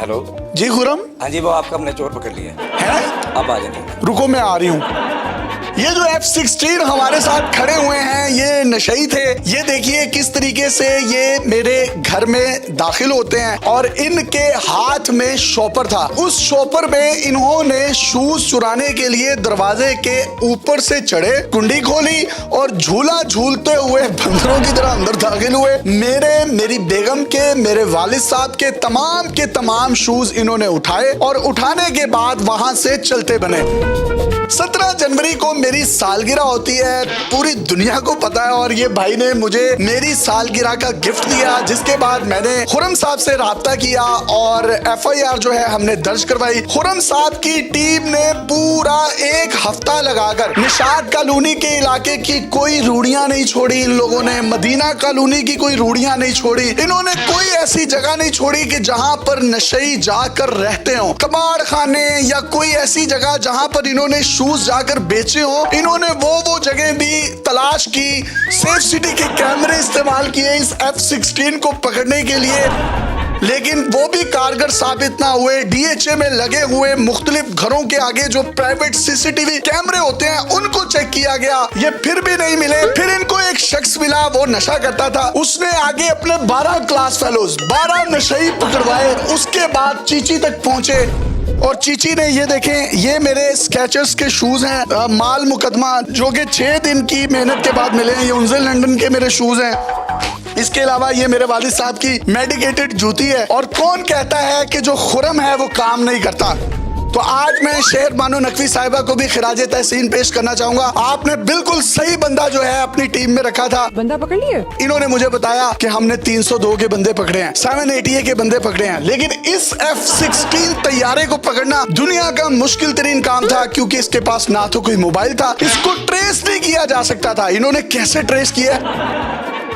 Hello. जी खुरम। हाँ जी, वो आपका हमने चोर पकड़ लिया है। अब आ जाएंगे। रुको मैं आ रही हूँ। ये जो F-16 हमारे साथ खड़े हुए हैं ये नशई थे। ये देखिए किस तरीके से ये मेरे घर में दाखिल होते हैं और इनके हाथ में शॉपर था। उस शॉपर में इन्होंने शूज चुराने के लिए दरवाजे के ऊपर से चढ़े, कुंडी खोली और झूला झूलते हुए बंदरों की तरह अंदर दाखिल हुए। मेरी बेगम के, मेरे वालिद साहब के तमाम शूज इन्होंने उठाए और उठाने के बाद वहां से चलते बने। 17 जनवरी को मेरी सालगिरह होती है, पूरी दुनिया को पता है और ये भाई ने मुझे मेरी सालगिरह का गिफ्ट दिया, जिसके बाद मैंने खुरम साहब से राब्ता किया और FIR जो है हमने दर्ज करवाई। खुरम साहब की टीम ने पूरा एक हफ्ता लगाकर निशात कॉलोनी के इलाके की कोई रूढ़ियां नहीं छोड़ी। इन लोगों ने मदीना कॉलोनी की कोई रूढ़ियां नहीं छोड़ी। इन्होंने कोई ऐसी जगह नहीं छोड़ी कि जहां पर नशई जाकर रहते हो, कबाड़ खाने या कोई ऐसी जगह जहां पर इन्होंने शूज जाकर बेचे हो। इन्होंने वो जगह भी तलाश की, सेफ सिटी के कैमरे इस्तेमाल किए इस F-16 को पकड़ने के लिए, लेकिन वो भी कारगर साबित ना हुए। DHA में लगे हुए मुख्तलिफ घरों के आगे जो प्राइवेट CCTV कैमरे होते हैं उनको चेक किया गया, ये फिर भी नहीं मिले। फिर इनको एक शख्स मिला, वो नशा करता था। उसने आगे अपने 12 क्लास फेलोज, 12 नशई पकड़वाए। उसके बाद चीची तक पहुंचे और चीची ने, ये देखें, ये मेरे स्केचर्स के शूज हैं, माल मुकदमा, जो कि 6 दिन की मेहनत के बाद मिले हैं। ये उनसे लंदन के मेरे शूज हैं। इसके अलावा ये मेरे वालिद साहब की मेडिकेटेड जूती है। और कौन कहता है कि जो खुरम है वो काम नहीं करता। तो आज मैं शेर बानो नकवी साहिबा को भी खिराजे तहसीन पेश करना चाहूंगा। आपने बिल्कुल सही बंदा जो है अपनी टीम में रखा था। बंदा पकड़ लिए। इन्होंने मुझे बताया कि हमने 302 के बंदे पकड़े हैं, 780 के बंदे पकड़े हैं, लेकिन इस F-16 तैयारे को पकड़ना दुनिया का मुश्किल तरीन काम था, क्योंकि इसके पास ना तो कोई मोबाइल था, इसको ट्रेस नहीं किया जा सकता था। इन्होंने कैसे ट्रेस किया?